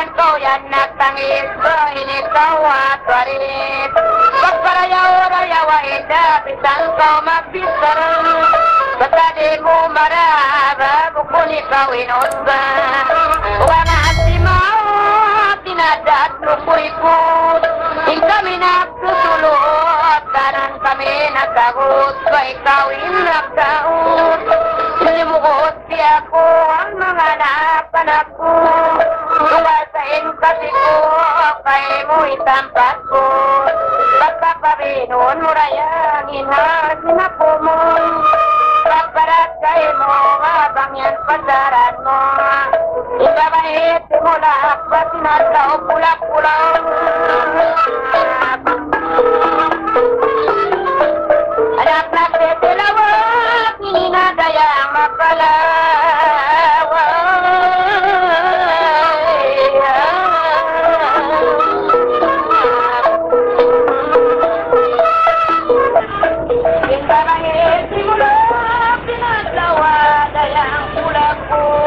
Pagkaman ko yan nagtangis ko, inikaw at warit. Pagparayaw-rayaw ay dapitan ko magbisaran. Basta di mo maraba, bukun ikaw inusba. Wala si Mao, tinadat mo puriput. Hindi kami nagsusulot, kanan kami nagkagut. Ba ikaw inagkaut. Sinimukot si ako ang mga napanak ko. Tungasain kasi ko, kay mo itampas ko. Pagpapabinon mo rayangin ha, sinapo mo. Paparat kay mo, habang yan pasaran mo. Ibabahit mo lahat, pasinataw pulak-pulang. Anak na tetelawak, hinadayang mapalawa. Ibabahit mo lahat, sinatawa dayang pulak-pulang.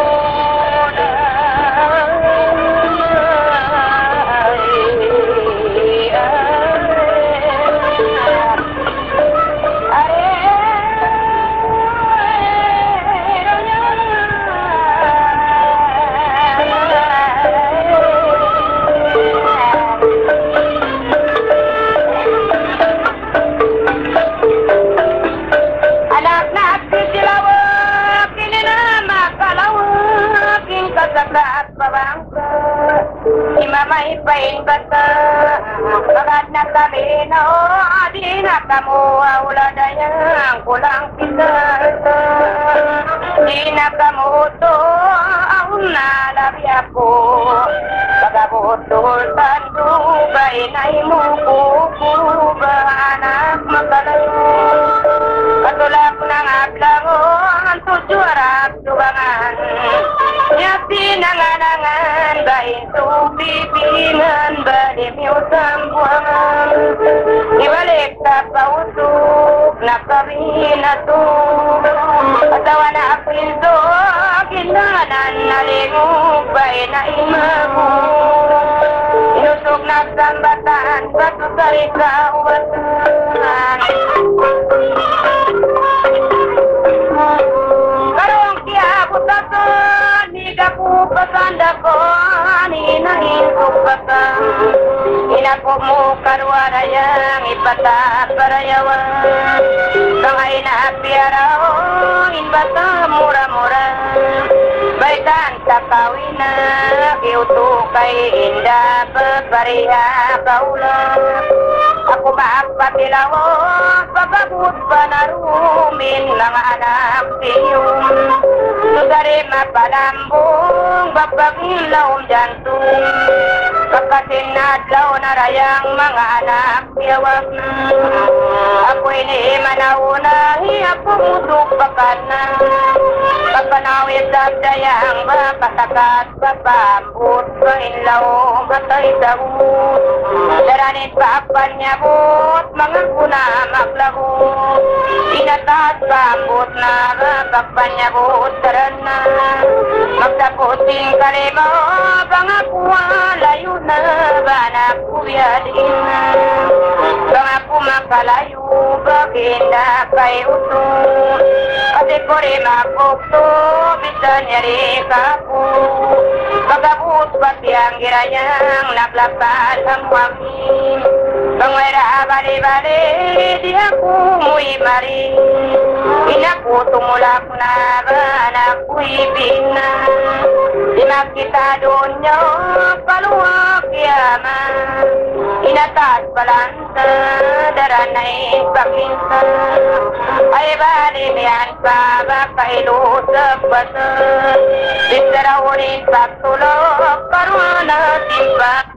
At babangka, imamay pain bata, agad na kami na di na kamu wala dayang kulang kita, di na kamu to ang nalabi ako, pagabutol tandu bainay mo kukuba anak magalayo, katulak ng aglangon tujuarap tubangan. Nyati nanganangan bain tubibingan bademiu sambuangan ibalik ka pausuk nakabinatuk atawa na apildo ginanan nalinguk bain na imamu inusuk na sambatan batu sarika uwatan karong kiabot ako Nigaku pasanda ko, ninahin ko baka Inako mo karwarayang ipata parayawan Kangay na piaraw, inbata mura-mura Baikan sa kawina, kiuto kay inda pagpariha kaulan Ako maapatilawo, pabagut pa narumin ng anak siyong Sudari mapalambong, babagilaw jantung Kakasinadlaw na rayang mga anak piyawag na Ako'y ni manauna, ako musuk bakat na Kapanawid sa dayang bakasakat Papambut, painlaw, batay sa ut Daranit papan niya but, mga kuna maglabut Inatas pambut na, bakpan niya but na magsaputing kalimo pangakuha layo na banak kuyadin na pangaku makalayo baginda kay uto kasi ko rin makukto bisa nyari kapu bagabut pati ang girayang naglapal ang wakin bangwera bali-bali di ako muy mari inaku tumulak na anak kuibina Dinak kita dunya paluwa kiamat Inatas balanta daranay pakinsa Ay balimian pa bakailu sebasa Disarawunin pagtulog parwana timpak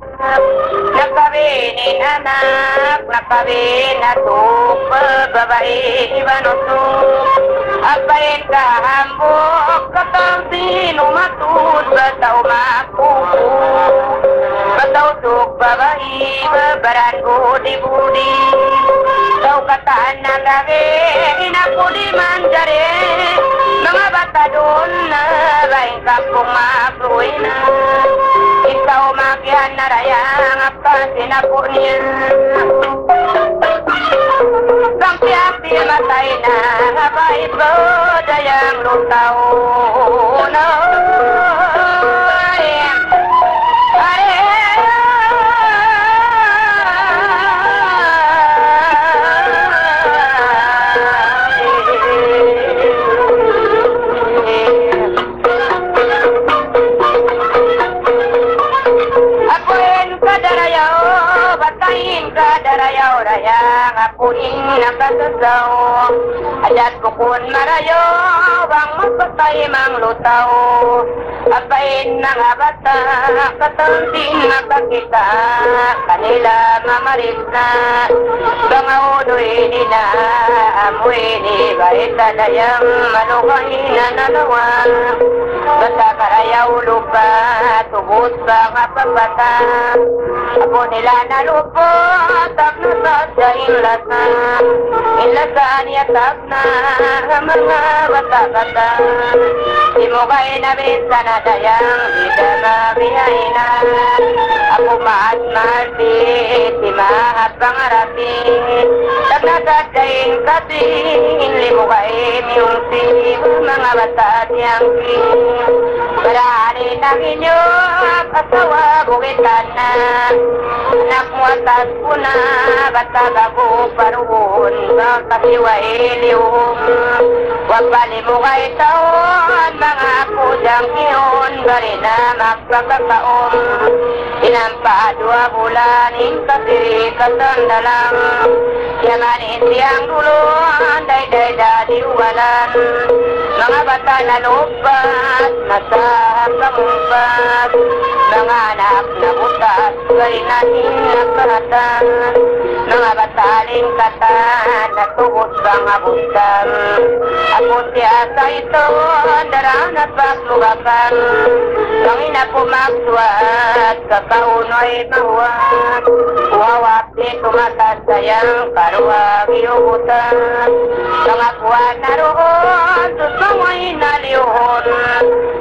Nakabinin anak, nakabin atuk Babae ibanutuk Apain kahambuk Katang sino matut Batau makuku Batau tuk babae Babaran budi-budi Kau kataan nagage Inaku di manjare Mga batadon na Baing kampung mabruina Ikaw narayang apa sinapunin sang tiap di matay na ngabait ko dayang lutaw no darayaw rayang apuin nakasasaw ayat bukun marayo bang magpatay mang lutaw apain ng abata katanting nakakita kanila mamaris na bangaunoy nila amoy ni baita dayang malukay na nalawan basta karayaw lupa tubos ba nga pabata ako nila nalupot tak nasasya inlasan yatak na mga bata-bata di mo kayo nabisa na dayang di mabihay na ako maat-mati di mahat pangarapi tak nasasyain kasi hindi mo kayo miyungsi mga bata diyang marani na inyo asawa bukitan na anak mo atas po na bata bago paruon kasiway liwong wapali mo kay taon mga pudang iyon bari na magpagkakaon inampahadwa bulanin kasiri kasandalang yamanin siyang duluan day-day dadiwalan mga bata na lupas nasa pangumpas mga anak na butas bari natin nagpahatan mga bataling katan na tugod bang abutan ako siya sa ito darang at paglugakan kangina pumagswat kakaunoy mahuwag wawak di tumatas sayang karuwag iubutan mga kuwan na roon susungay na lihon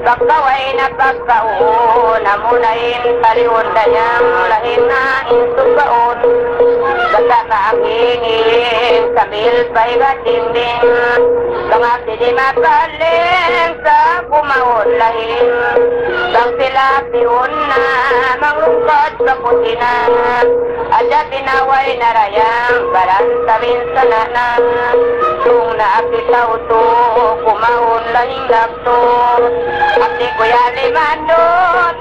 pagkaway na pagkaon amunain kalihon dayang lahim na insubaon basta kaangingin sambil paigatinding mga sidi makaling sa kumahon lahim bang sila piyon na manglungkot sa putina adya tinaway na rayang baran sabin sa nanan kung naakitaw to kumahon lahing lakto akti kuya limando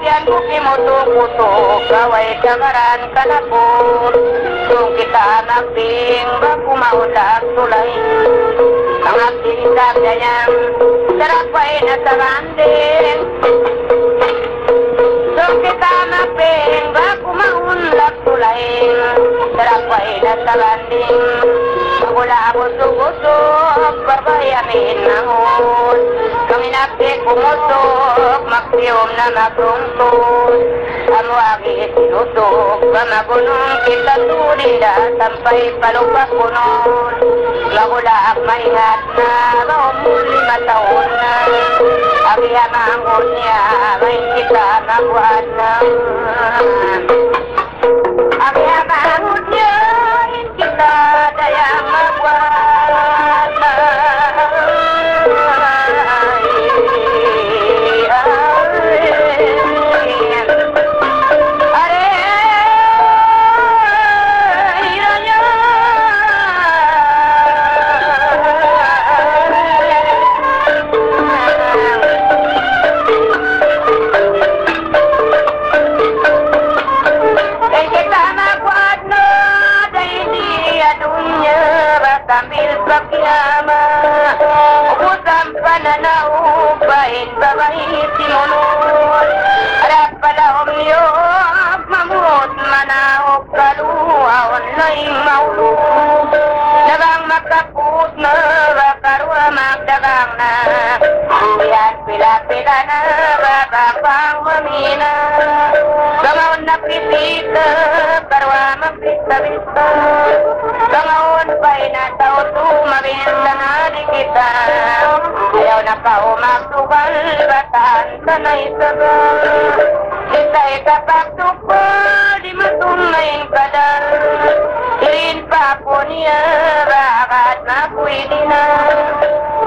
tiyan buki mo to kaway kagaran kanapon kung kita nagping bago maulag tulay ang aking dagdayang sarapay na saranding kung kita nagping bago maulag tulay sarapay na saranding magula ako sugusok babayamin ng hon kung inapik pumusok magsiyom na magrungkot amwagi sinusok kamagunong kita tulinda sampay palupak kunon magula ang maingat na maumuli mataon na agiyamangon niya may kita magwad na agiyamangon niya kita dayang magwad na sambil pakyama ubusang pananaw bahin babahi simunod harap palahom niyo mamut manaok kaluhaon laing maulog nagang makaput na bakarwa magdagang na yan pila-pila na babapang mamina bangaon na pisita karwa magpista-pista bangaon pa'y nataw tumabinta na di kita ayaw na pa umagtugal batan sanay sagal kita'y kapagtupan niya bakit makuwili na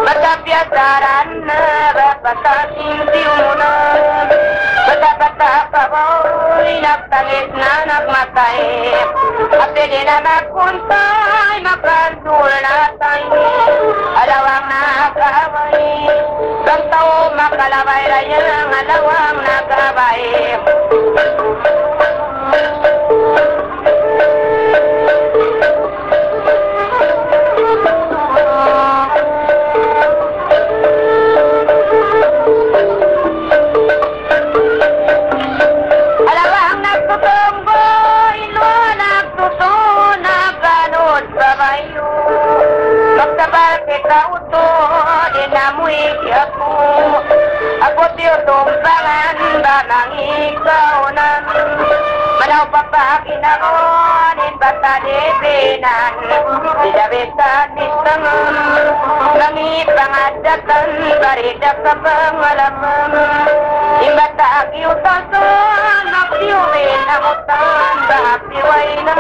magkapyasaran na bapatasintiw mo na Patapatakaboy nagtangis na nagmatay Apili na magpuntay magkandul na tayo Alawang nakabay Gantao makalabay rayang alawang nakabay Kauto dinamuy ako Ako tiyutumbangan ba ng ikaunan Manaw papakinaronin basta dibinan Didabitan mistangan Nangipangadatan baridak sa pangalaman Imbata akiutasan Nakiuwin ang utan Bahapiway na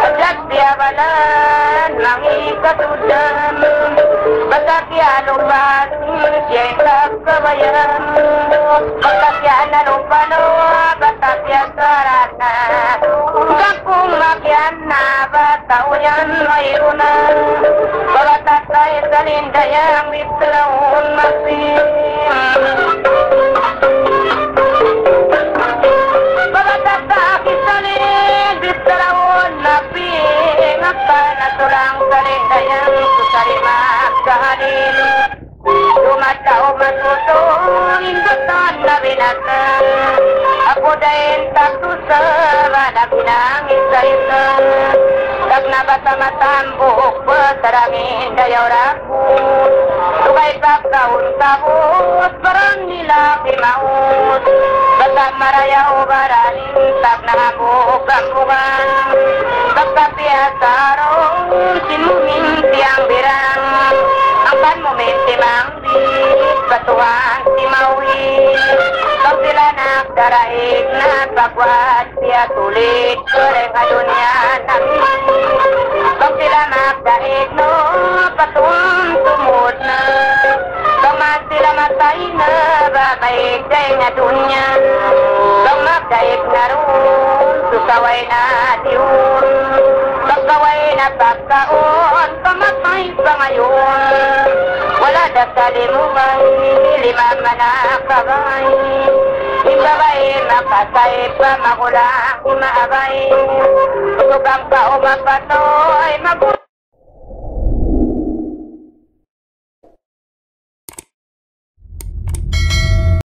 Adyak tiyabalan Mangikatudan Batakyan upasin Siya'y kakabayan Batakyan alupano Batakyan sarana Kakung makyan na Batauyan mayronan Bagatay salindayang Mitraun masin Natulang kalendayang susari magkahalin Lumataw matutong imbatan na binatan Ako dahin taktusa Badak ng isa-isa Tag na bata matambok Pasarangin dayaw rakot Tukay pagkaun-takot Parang nila kimaut Bata marayaw baraling Tag na habok-ambukan Pagkapiasarong sinuminti ang birang Ang panmuminti mangbit Batuhan si mawit Kang sila nagdaraig na pagwad Siya tulit Kereng adunya namin Kang sila magdaig no Patun tumod na Kang man sila matay na Babaig day nga dunya Kang magdaig na roon Sukaway na diyon Pagkaway na pagkaon Pamatay pa ngayon Wala na sa limumay Lima manakabay Ibabay makasay pa makulang Maabay Tugang ka o mapatoy Magulang